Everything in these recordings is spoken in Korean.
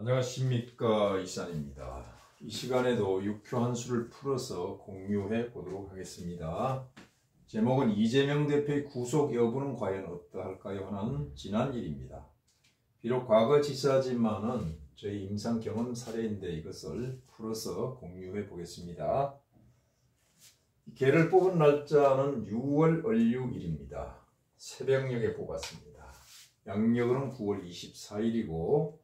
안녕하십니까, 이산입니다. 이 시간에도 육표 한 수를 풀어서 공유해 보도록 하겠습니다. 제목은 이재명 대표의 구속 여부는 과연 어떠할까요? 하는 지난 일입니다. 비록 과거 지사지만은 저희 임상 경험 사례인데 이것을 풀어서 공유해 보겠습니다. 개를 뽑은 날짜는 6월 얼류일입니다. 새벽녘에 뽑았습니다. 양력으로는 9월 24일이고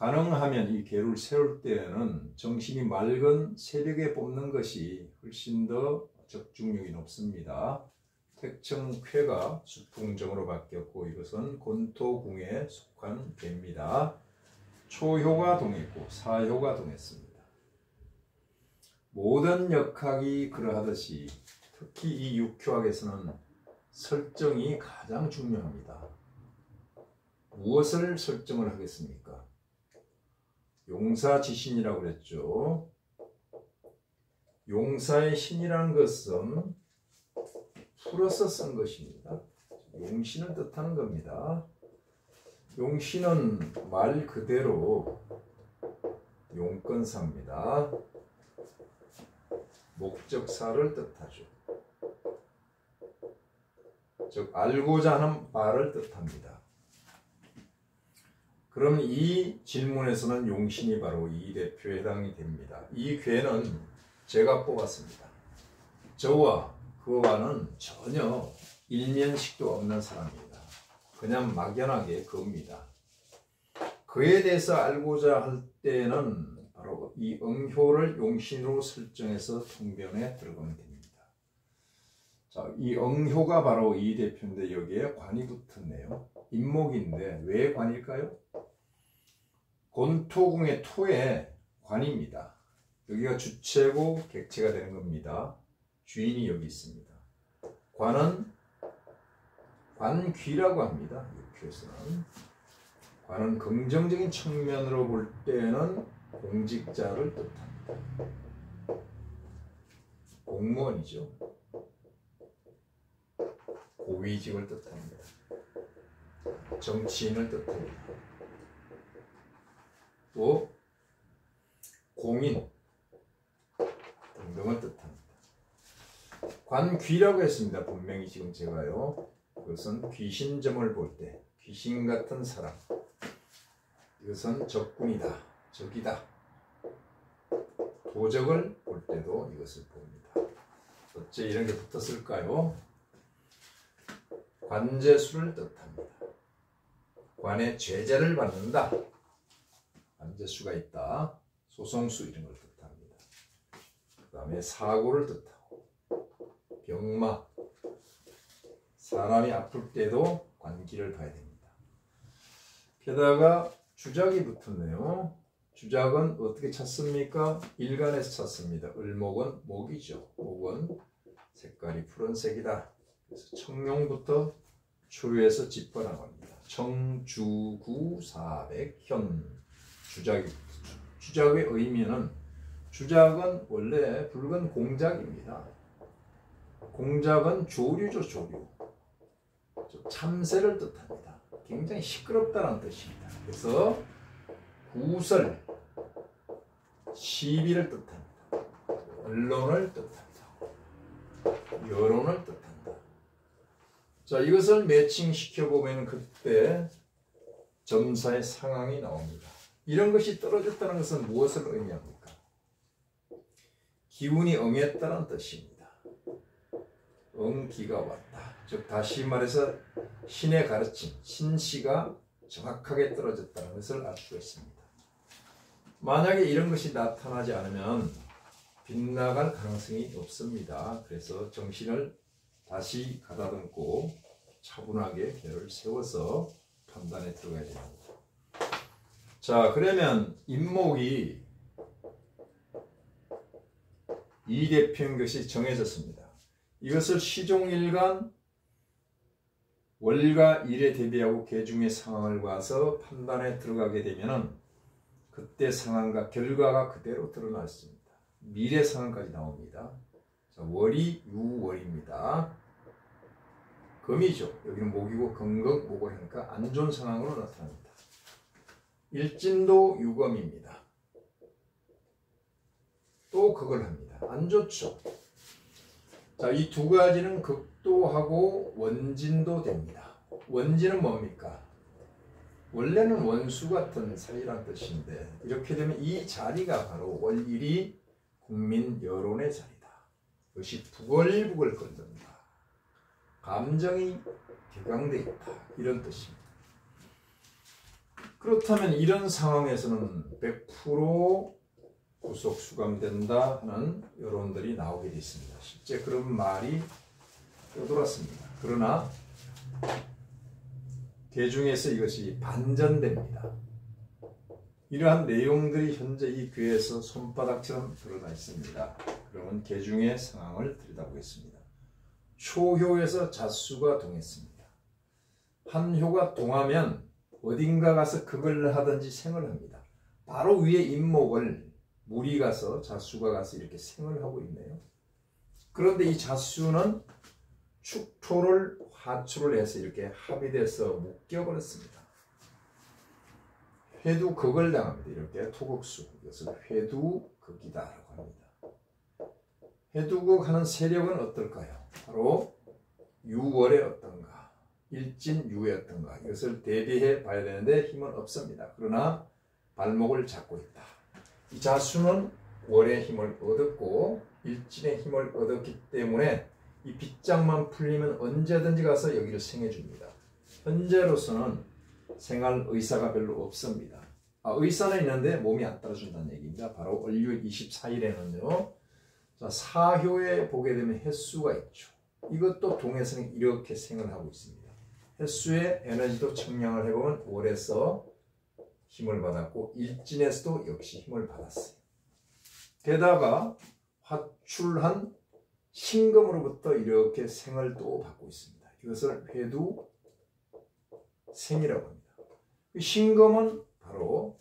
가능하면 이 개를 세울 때에는 정신이 맑은 새벽에 뽑는 것이 훨씬 더 적중률이 높습니다. 택청쾌가 수풍정으로 바뀌었고 이것은 곤토궁에 속한 개입니다. 초효가 동했고 사효가 동했습니다. 모든 역학이 그러하듯이 특히 이 육효학에서는 설정이 가장 중요합니다. 무엇을 설정을 하겠습니까? 용사지신이라고 그랬죠. 용사의 신이라는 것은 풀어서 쓴 것입니다. 용신을 뜻하는 겁니다. 용신은 말 그대로 용건사입니다. 목적사를 뜻하죠. 즉 알고자 하는 바를 뜻합니다. 그럼 이 질문에서는 용신이 바로 이 대표에 해당이 됩니다. 이 괴는 제가 뽑았습니다. 저와 그와는 전혀 일면식도 없는 사람입니다. 그냥 막연하게 그입니다. 그에 대해서 알고자 할 때는 바로 이 응효를 용신으로 설정해서 통변에 들어가면 됩니다. 자, 이 응효가 바로 이 대표인데 여기에 관이 붙었네요. 임목인데 왜 관일까요? 곤토궁의 토의 관입니다. 여기가 주체고 객체가 되는 겁니다. 주인이 여기 있습니다. 관은 관귀라고 합니다. 육효에서는 관은 긍정적인 측면으로 볼 때는 공직자를 뜻합니다. 공무원이죠. 고위직을 뜻합니다. 정치인을 뜻합니다. 또 공인 등등을 뜻합니다. 관귀라고 했습니다. 분명히 지금 제가요. 그것은 귀신점을 볼 때 귀신 같은 사람, 이것은 적군이다, 적이다. 도적을 볼 때도 이것을 봅니다. 어째 이런 게 붙었을까요? 관제수를 뜻합니다. 관의 죄제를 받는다. 관제수가 있다. 소송수 이런 걸 뜻합니다. 그 다음에 사고를 뜻하고 병마, 사람이 아플 때도 관기를 봐야 됩니다. 게다가 주작이 붙었네요. 주작은 어떻게 찾습니까? 일간에서 찾습니다. 을목은 목이죠. 목은 색깔이 푸른색이다. 그래서 청룡부터 초유에서 짚어나갑니다. 청주구사백현 주작의 의미는 주작은 원래 붉은 공작입니다. 공작은 조류죠, 조류. 참새를 뜻합니다. 굉장히 시끄럽다는 뜻입니다. 그래서 구설, 시비를 뜻합니다. 언론을 뜻합니다. 여론을 뜻한다. 자, 이것을 매칭시켜보면 그때 점사의 상황이 나옵니다. 이런 것이 떨어졌다는 것은 무엇을 의미합니까? 기운이 응했다는 뜻입니다. 응기가 왔다. 즉 다시 말해서 신의 가르침, 신시가 정확하게 떨어졌다는 것을 알 수가 있습니다. 만약에 이런 것이 나타나지 않으면 빗나갈 가능성이 없습니다. 그래서 정신을 다시 가다듬고 차분하게 개를 세워서 판단에 들어가야 됩니다. 자, 그러면 임목이 이 대표인 것이 정해졌습니다. 이것을 시종일관 월과 일에 대비하고 개중의 상황을 봐서 판단에 들어가게 되면 그때 상황과 결과가 그대로 드러났습니다. 미래 상황까지 나옵니다. 자, 월이 유월입니다. 금이죠. 여기는 목이고 금극목을 하니까 안 좋은 상황으로 나타납니다. 일진도 유검입니다. 또 그걸 합니다. 안 좋죠. 자, 이 두 가지는 극도하고 원진도 됩니다. 원진은 뭡니까? 원래는 원수 같은 사이란 뜻인데 이렇게 되면 이 자리가 바로 월일이 국민 여론의 자리다. 이것이 부글부글 끓는다. 감정이 격양돼 있다. 이런 뜻입니다. 그렇다면 이런 상황에서는 100% 구속 수감된다 하는 여론들이 나오게 되어 있습니다. 실제 그런 말이 떠돌았습니다. 그러나 개중에서 이것이 반전됩니다. 이러한 내용들이 현재 이 교회에서 손바닥처럼 드러나 있습니다. 그러면 개중의 상황을 들여다보겠습니다. 초효에서 잣수가 동했습니다. 한 효가 동하면 어딘가 가서 극을 하든지 생을 합니다. 바로 위에 임목을 물이 가서 잣수가 가서 이렇게 생을 하고 있네요. 그런데 이 잣수는 축토를 화출을 해서 이렇게 합의돼서 묶여버렸습니다. 회두극을 당합니다. 이렇게 토극수, 이것을 회두극이다라고 합니다. 회두극 하는 세력은 어떨까요? 바로 유월의 어떤가, 일진유의 어떤가, 이것을 대비해 봐야 되는데 힘은 없습니다. 그러나 발목을 잡고 있다. 이 잣수는 월의 힘을 얻었고 일진의 힘을 얻었기 때문에 이 빗장만 풀리면 언제든지 가서 여기를 생해줍니다. 현재로서는 생할 의사가 별로 없습니다. 의사는 있는데 몸이 안 따라준다는 얘기입니다. 바로 월요 24일에는요. 자, 사효에 보게 되면 횟수가 있죠. 이것도 동해성이 이렇게 생을 하고 있습니다. 횟수의 에너지도 측량을 해보면 월에서 힘을 받았고 일진에서도 역시 힘을 받았어요. 게다가 화출한 신금으로부터 이렇게 생을 또 받고 있습니다. 이것을 회두생이라고 합니다. 신금은 바로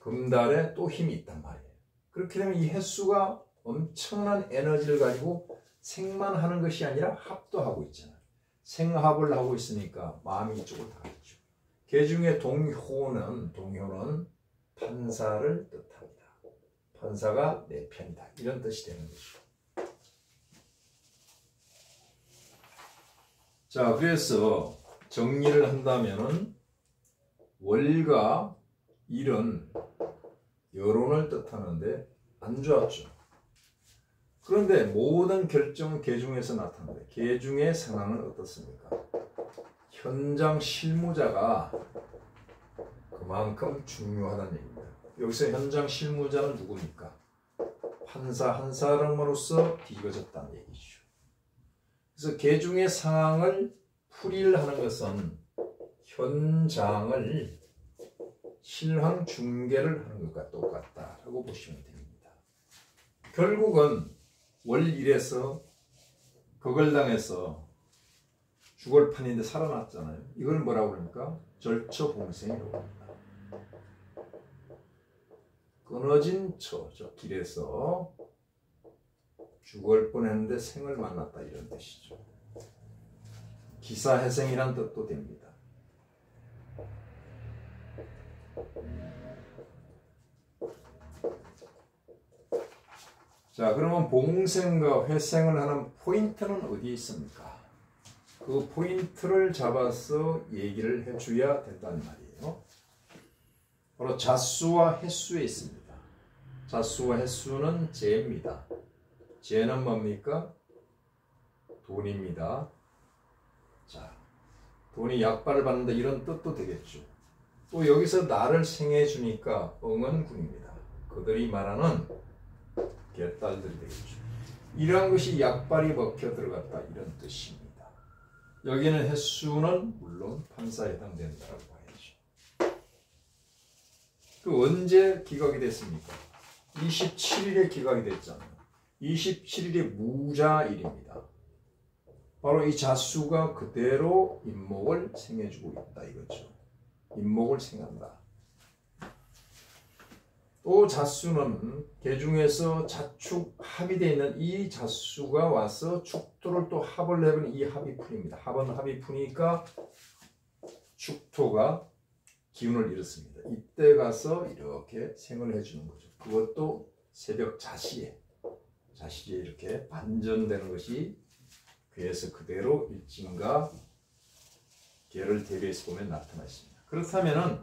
금달에 또 힘이 있단 말이에요. 그렇게 되면 이 횟수가 엄청난 에너지를 가지고 생만 하는 것이 아니라 합도 하고 있잖아요. 생합을 하고 있으니까 마음이 이쪽으로 가겠죠. 개중의 동효는 판사를 뜻합니다. 판사가 내 편이다. 이런 뜻이 되는 것이죠. 자, 그래서 정리를 한다면은 월과 일은 여론을 뜻하는데 안 좋았죠. 그런데 모든 결정은 계중에서 나타나는데 계중의 상황은 어떻습니까? 현장 실무자가 그만큼 중요하다는 얘기입니다. 여기서 현장 실무자는 누굽니까? 판사 한 사람으로서 뒤집어졌다는 얘기죠. 그래서 계중의 상황을 풀이를 하는 것은 현장을 실황 중계를 하는 것과 똑같다라고 보시면 됩니다. 결국은 월 1에서 극을 당해서 죽을 판인데 살아났잖아요. 이걸 뭐라고 합니까? 절처봉생이라고 합니다. 끊어진 저 길에서 죽을 뻔했는데 생을 만났다 이런 뜻이죠. 기사회생이란 뜻도 됩니다. 자, 그러면 봉생과 회생을 하는 포인트는 어디에 있습니까? 그 포인트를 잡아서 얘기를 해줘야 된다는 말이에요. 바로 잣수와 횟수에 있습니다. 잣수와 횟수는 재입니다. 재는 뭡니까? 돈입니다. 자, 돈이 약발을 받는다 이런 뜻도 되겠죠. 또 여기서 나를 생해 주니까 응언군입니다. 그들이 말하는 개딸들이 되겠죠. 이러한 것이 약발이 먹혀 들어갔다 이런 뜻입니다. 여기는 횟수는 물론 판사에 해당된다고 봐야죠. 그 언제 기각이 됐습니까? 27일에 기각이 됐잖아요. 27일이 무자일입니다. 바로 이 잣수가 그대로 임목을 생해주고 있다 이거죠. 임목을 생한다. 또 잣수는 계중에서 자축 합이 되어 있는 이 잣수가 와서 축토를 또 합을 해보니 이 합이 풀입니다. 합은 합이 푸니까 축토가 기운을 잃었습니다. 이때 가서 이렇게 생을 해주는 거죠. 그것도 새벽 자시에 이렇게 반전되는 것이 괴에서 그대로 일진과 괴를 대비해서 보면 나타나 있습니다. 그렇다면은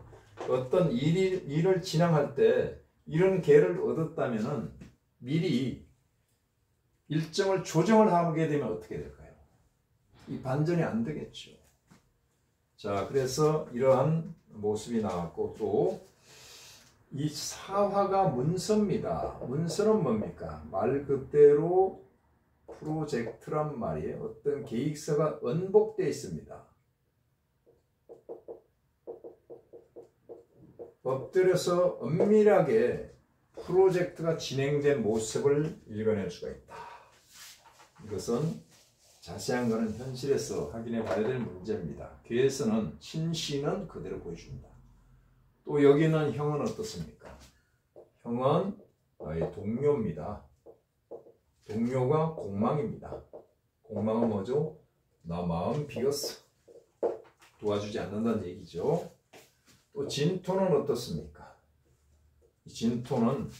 어떤 일을 진행할 때 이런 괴를 얻었다면은 미리 일정을 조정을 하게 되면 어떻게 될까요? 이 반전이 안 되겠죠. 자, 그래서 이러한 모습이 나왔고, 또 이 사화가 문서입니다. 문서는 뭡니까? 말 그대로 프로젝트란 말이에요. 어떤 계획서가 언복되어 있습니다. 엎드려서 엄밀하게 프로젝트가 진행된 모습을 읽어낼 수가 있다. 이것은 자세한 것은 현실에서 확인해 봐야 될 문제입니다. 괴에서는 신신은 그대로 보여줍니다. 또 여기는 형은 어떻습니까? 형은 나의 동료입니다. 동료가 공망입니다. 공망은 뭐죠? 나 마음 비었어. 도와주지 않는다는 얘기죠. 또 진토는 어떻습니까? 진토는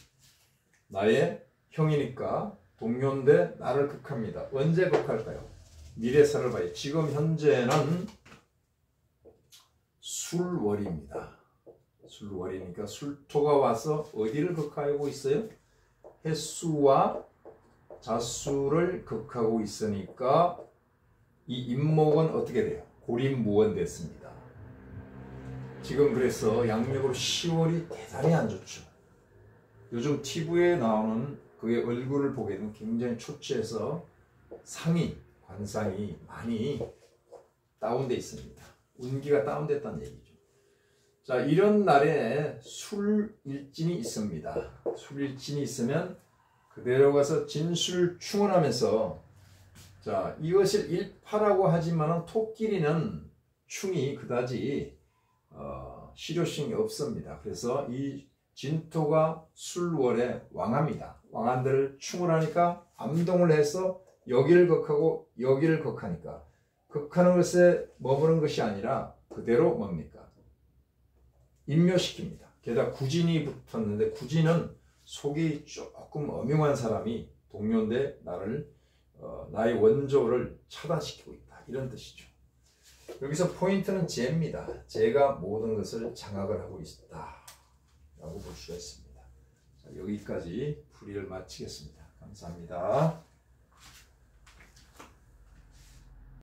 나의 형이니까 동료인데 나를 극합니다. 언제 극할까요? 미래사를 봐요. 지금 현재는 술월입니다. 술월이니까 술토가 와서 어디를 극하고 있어요? 해수와 자수를 극하고 있으니까 이 임목은 어떻게 돼요? 고립무원됐습니다. 지금 그래서 양력으로 10월이 대단히 안 좋죠. 요즘 TV에 나오는 그의 얼굴을 보게 되면 굉장히 초췌해서 상이, 관상이 많이 다운돼 있습니다. 운기가 다운됐다는 얘기죠. 자, 이런 날에 술일진이 있습니다. 술일진이 있으면 그대로 가서 진술충언하면서, 자, 이것을 일파라고 하지만 토끼리는 충이 그다지 실효성이 없습니다. 그래서 이 진토가 술월에 왕합니다. 왕한들을 충을 하니까 암동을 해서 여기를 극하고 여기를 극하니까 극하는 것에 머무는 것이 아니라 그대로 뭡니까? 인묘시킵니다. 게다가 구진이 붙었는데 구진은 속이 조금 엄흉한 사람이 동료인데 나의 원조를 차단시키고 있다. 이런 뜻이죠. 여기서 포인트는 재입니다. 재가 모든 것을 장악을 하고 있다 라고 볼 수가 있습니다. 자, 여기까지 풀이를 마치겠습니다. 감사합니다.